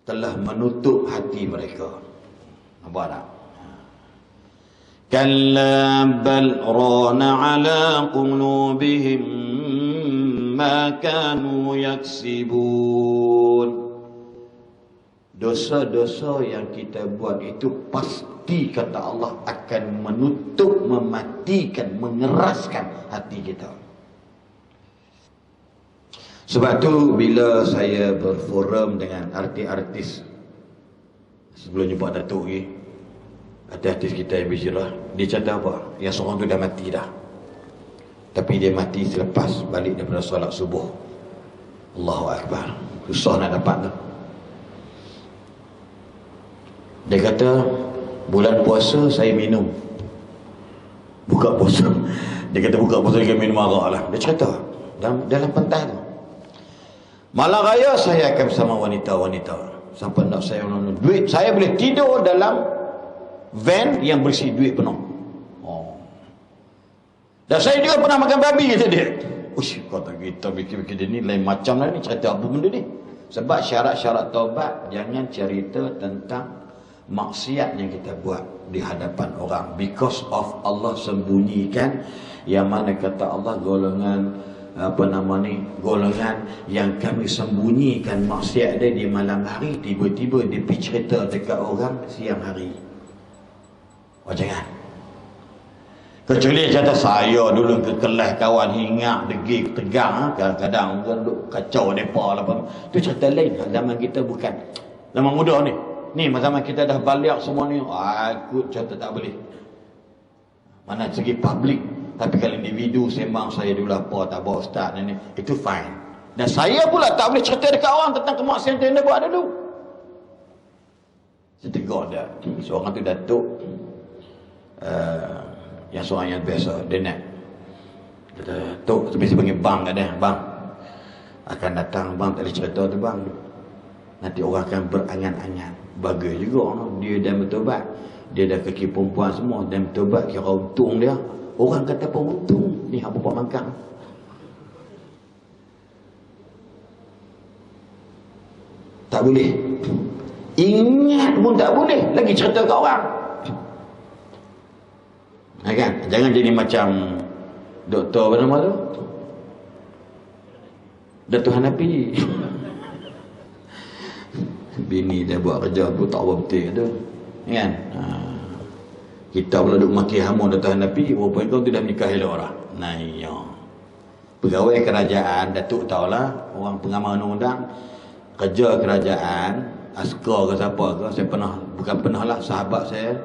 telah menutup hati mereka. Nampak tak? Kalla bal rana ala qulubihim ma kanu yaksibun. Dosa-dosa yang kita buat itu pasti kata Allah akan menutup, mematikan, mengeraskan hati kita. Sebab tu bila saya berforum dengan artis-artis, sebelum jumpa Datuk ni, ada artis kita yang berhijrah, dia cakap apa? Yang seorang tu dah mati dah, tapi dia mati selepas balik daripada solat subuh. Allahu Akbar. Susah nak dapat tu. Dia kata bulan puasa saya minum, buka puasa, dia kata buka puasa dia minum arak lah. Dia cerita dalam pentas tu, malam raya saya akan bersama wanita-wanita sampai nak saya duit, saya boleh tidur dalam van yang berisi duit penuh. Dan saya juga pernah makan babi, kata dia. Ush, kata kita fikir-fikir dia ni lain macam lah ni, cerita apa benda ni. Sebab syarat-syarat taubat, jangan cerita tentang maksiat yang kita buat di hadapan orang, because of Allah sembunyikan. Yang mana kata Allah golongan golongan yang kami sembunyikan maksiat dia di malam hari, tiba-tiba dia pergi cerita dekat orang siang hari. Jangan. Kecuali kata saya dulu ke kelas kawan hingar degil tegang, kadang-kadang duduk kacau depa lah apa. Tu cerita lain. Zaman kita bukan zaman muda ni. Ni zaman kita dah balik semua ni, aku cerita tak boleh. Mana segi public, tapi kalau individu sembang saya dulu apa tak bawa ustaz ni, itu fine. Dan saya pula tak boleh cerita dekat orang tentang kemaksiatan yang dia buat dulu. Saya tegur dia. Seorang tu Datuk, yang seorang yang biasa, dia nak kata, Tok, biasa panggil bang kat dia, bang akan datang, bang tak boleh cerita tu bang, nanti orang akan berangan-angan. Bagus juga dia dah bertobat, dia dah kaki perempuan semua dan bertobat, kira untung dia. Orang kata apa untung ni, hak bapak mangkang. Tak boleh, ingat pun tak boleh lagi cerita kat orang. Kan? Jangan jadi macam doktor apa nama tu, Datuk Hanafi. Bini dia buat kerja pun tak apa betul tu kan. Kita pula duduk maki hamun Datuk Hanafi, rupanya kau tu dah menikah elok orang. Nah iya, pegawai kerajaan, Datuk tahulah, orang pengamal undang-undang, kerja kerajaan, askar ke siapa ke, saya pernah, bukan pernah lah, sahabat saya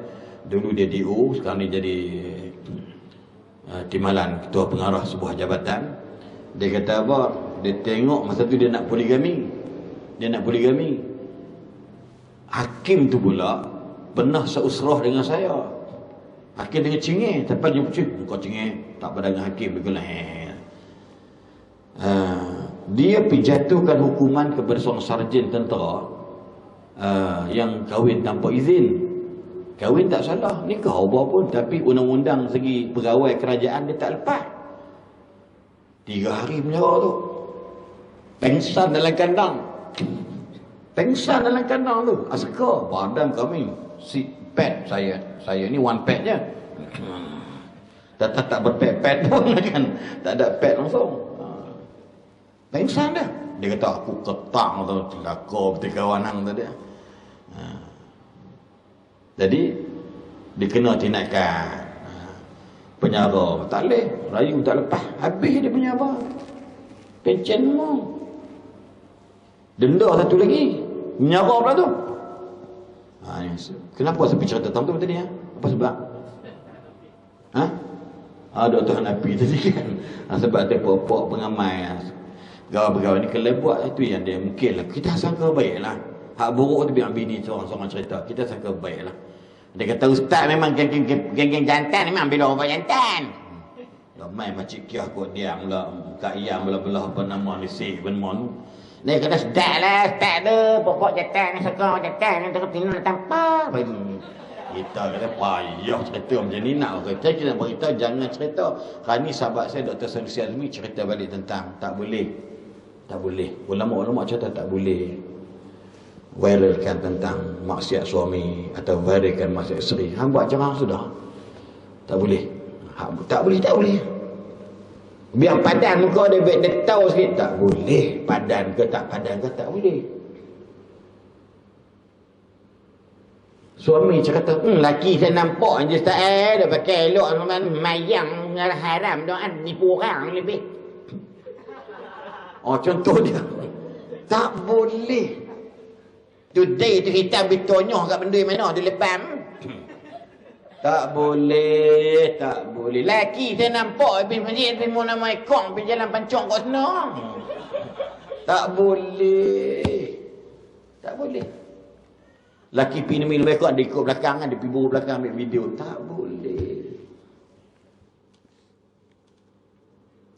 dulu dia DO, sekarang ni jadi timbalan ketua pengarah sebuah jabatan. Dia kata apa, dia tengok masa tu dia nak poligami, hakim tu pula pernah seusrah dengan saya. Hakim dengan cengih, tapi dia pucuk, kau cengih tak pada dengan hakim begitu. Dia pijatuhkan hukuman kepada seorang sarjan tentera yang kahwin tanpa izin. Kahwin tak salah, nikah apa pun, tapi undang-undang segi pegawai kerajaan dia tak lepas. 3 hari penjara tu. Pengsan dalam kandang. Pengsan dalam kandang tu. Askar, badan kami, seat pad saya ni one pad je. Tak berpad-pad pun kan. Tak ada pad langsung. Pengsan dah. Dia kata aku ketang tu, celaka betul kawanan tu dia. Jadi dia kena tindakan penjara. Tak boleh, rayu tak lepas, habis dia punya apa, pencen semua, denda satu lagi, penjara pula tu. Kenapa saya cerita tentang tu tadi? Apa sebab? Doktor Hanafi tadi kan. Sebab ada pokok pengamai pegawai-pegawai ni kalau buat itu yang dia mungkin lah, kita sangka baik lah. Hak buruk tu biar bini seorang-seorang cerita, kita sangka baik lah. Dia kata ustaz memang geng-geng jantan, memang ambil orang jantan. Mai macik kiah kau diam lah. Kak Iyam belah-belah apa nama ni sih ben-mon. Ni kena sedak lah, tak ada. Pokok jatah ni sekarang jatah ni tengok tinggal tanpa. Kita kata payah cerita macam ni nak kata kita berita jangan cerita. Kan ni sahabat saya Dr. Sanusi Azmi cerita balik tentang tak boleh. Tak boleh. Ulama-ulama cerita tak boleh viralkan tentang maksiat suami atau viralkan maksiat isteri. Hang buat cerang sudah. Tak boleh. Tak boleh. Biar padan muka dia tahu sikit. Tak boleh. Padan ke tak boleh. Suami cakap laki saya nampak je Ustaz dia pakai elok mayang haram doa nipu orang lebih. Contoh dia. Tak boleh. Today tu hitam bertonyoh kat benda mana dia lepas. Tak boleh. Laki saya nampak pergi masjid pergi mana mai kong pergi jalan pancong kat sana. Tak boleh. Laki pergi minum lekok dia ikut belakang kan, dia pergi buru belakang ambil video. Tak boleh.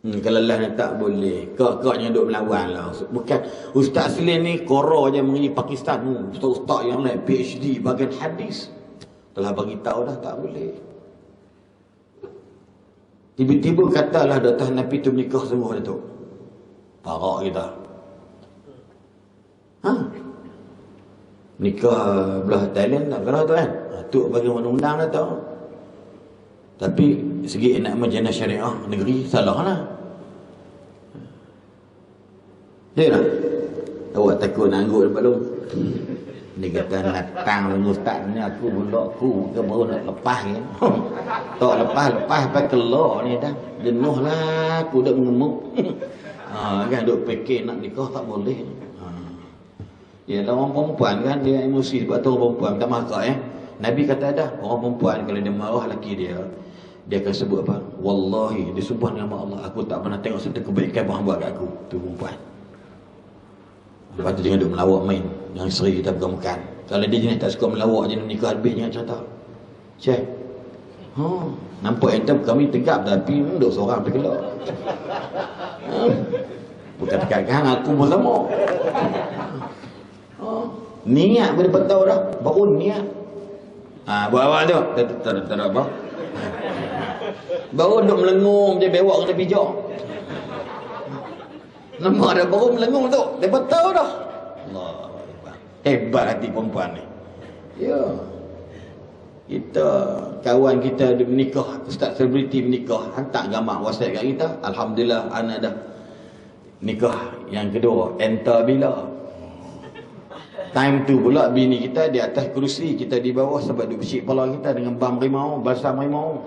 Kalau lah tak boleh. Kau jangan duk melawan lah. Bukan Ustaz Selin ni koro je mengenai Pakistan. Ustaz-ustaz yang lain PhD bagian hadis telah bagi tahu dah tak boleh. Tiba-tiba katalah Dr. Hanafi tu menikah semua Datuk. Parak kita. Nikah belah Thailand tak kena tu kan. Tu bagi undang-undang dah tahu. Tapi segi nak majlis syariah negeri salah lah. Dia nak awak takut nanggut lepas tu. Dia kata datang dengan ustaz ni aku bulakku ke baru nak lepas kan. Tak lepas sampai keluar ni dah. Jenuh lah aku dah mengemuk. Kan duk fikir nak nikah tak boleh. Yalah orang perempuan kan dia emosi sebab tu orang perempuan tak marah ya. Nabi kata dah orang perempuan kalau dia marah lelaki dia akan sebut apa? Wallahi dia sumpah nama Allah aku tak pernah tengok satu kebaikan yang buat kat aku. Tu perempuan. Lepas tu jangan duk melawak main. Yang isteri kita bukan. Kalau dia jenis tak suka melawak jenis nikah habis jangan cerita. Cik. Nampak ente kami tegap tapi duk seorang pergi keluar. Bukan dekat-dekat aku pun sama. Niat boleh tahu dah. Baru niat. Buat awak tu. Tak apa. Baru duk melengung je bewak kita pijak. Nampak dah baru melengung tu. Dia tahu dah. Allah. Hebat hati perempuan ni. Ya. Kita kawan kita dia menikah, ustaz selebriti menikah, hantar gambar WhatsApp kat kita. Alhamdulillah anak dah nikah yang kedua. Enter bila? Time tu pula bini kita di atas kerusi, kita di bawah sebab dia bersih kepala kita dengan bam rimau, balsam rimau.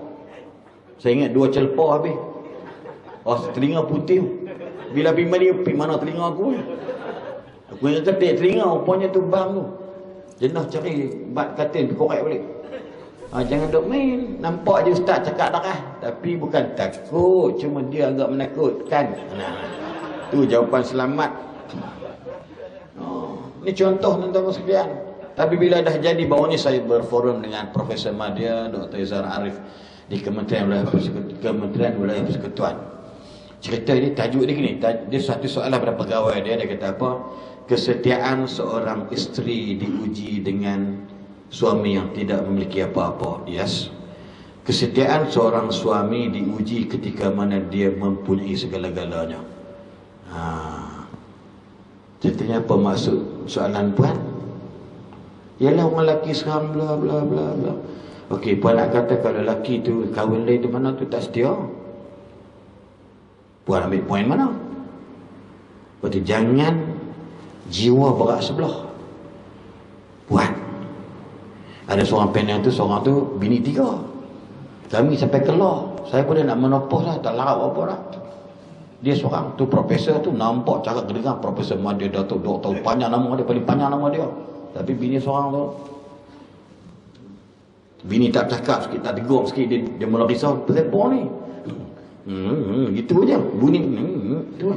Saya ingat 2 celpa habis. Telinga putih. Bila pergi mana telinga aku ni? Aku ingat ketik telinga, rupanya tu bam tu. Jenah cari bat katin, korek balik. Jangan duk main. Nampak je ustaz cakap dah kan. Tapi bukan takut, cuma dia agak menakutkan. Tu jawapan selamat. Ini contoh tuan-tuan sekalian. Tapi bila dah jadi, baru ni saya berforum dengan Profesor Madya, Dr. Izhar Arif di Kementerian Wilayah Persekutuan. Cerita ni, tajuk dia gini. Dia satu soalan pada pegawai dia. Dia kata apa? Kesetiaan seorang isteri diuji dengan suami yang tidak memiliki apa-apa. Yes. Kesetiaan seorang suami diuji ketika mana dia mempunyai segala-galanya. Ceritanya apa maksud soalan puan? Ialah orang lelaki sekarang bla bla bla bla. Okey, puan nak kata kalau lelaki tu kahwin lain di mana tu tak setia. Puan ambil poin mana? Berarti jangan jiwa berat sebelah. Puan. Ada seorang panel tu, seorang tu bini 3. Kami sampai keluar. Saya pun dah nak menopos lah, tak larap apa dah. Dia seorang tu profesor tu nampak cara kedengar Profesor Madya Datuk Doktor panjang nama dia, paling panjang nama dia. Tapi bini seorang tu bini tak cakap sikit, tak tegur sikit, dia mula risau telefon ni. Gitu aja bunyi tu.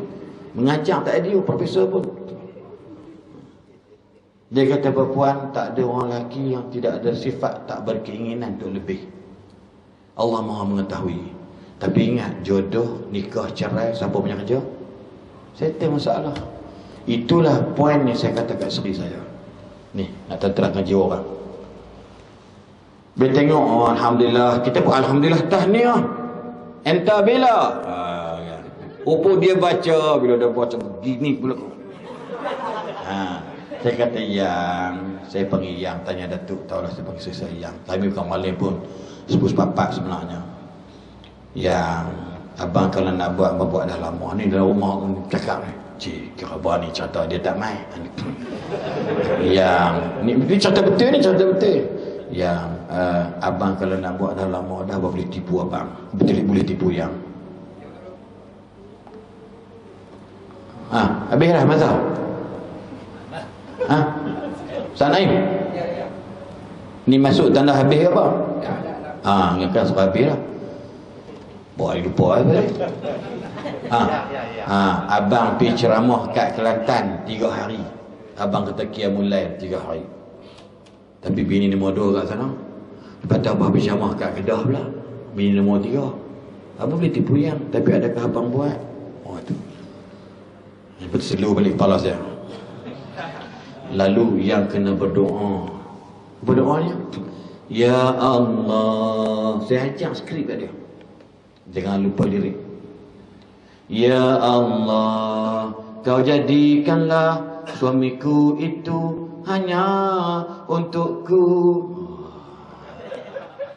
Mengajar tak ada profesor pun. Dia kata perempuan tak ada orang lelaki yang tidak ada sifat tak berkeinginan untuk lebih. Allah Maha mengetahui. Tapi ingat, jodoh, nikah, cerai, siapa punya kerja? Settle masalah. Itulah poin yang saya kata kat isteri saya. Ni, nak terangkan jiwa orang. Dia tengok, oh, Alhamdulillah. Kita pun Alhamdulillah tahniah. Entah bila. Apa dia baca, bila dia baca begini pula. Saya kata yang, saya panggil yang, tanya Datuk, tahulah saya panggil saya yang. Kami bukan malam pun, sepupu-sepapak sebenarnya. Yang abang kalau nak buat dah lama ni dalam rumah cakap ni, cik kira abang ni cerita dia tak main. Yang ni cerita betul, ni cerita betul. Yang abang kalau nak buat dah lama dah, abang boleh tipu abang, betul boleh tipu yang. Habis dah masa. Sanaim. Ni masuk tanda habis apa? Ingatkan suka habis lah. Boleh lupa apa? Abang pergi ceramah kat Kelantan 3 hari. Abang kata mulai 3 hari. Tapi bini nombor 2 kat sana. Lepas tu abang pergi ceramah kat Kedah pula. Bini nombor 3. Abang boleh tipu yang, tapi adakah abang buat? Oh tu. Lepas tu selalu balik kepala saya. Lalu yang kena berdoa. Berdoanya, ya Allah. Saya ajak skrip kat dia. Jangan lupa lirik. Ya Allah, kau jadikanlah suamiku itu hanya untukku.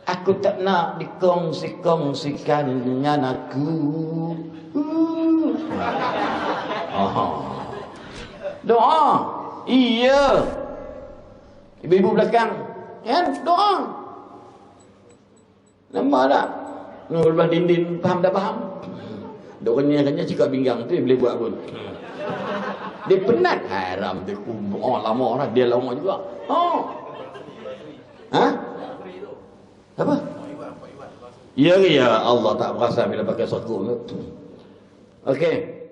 Aku tak nak dikongsi-kongsikan dengan aku. Doa. Iya. Ibu-ibu belakang, kan? Doa. Nampak tak? Belah dinding, faham tak faham? Dia orang cakap pinggang tu dia boleh buat pun. Dia penat. Haram dia lama orang, dia lama juga. Apa? Ya Allah tak berasa bila pakai sokong tu. Okey.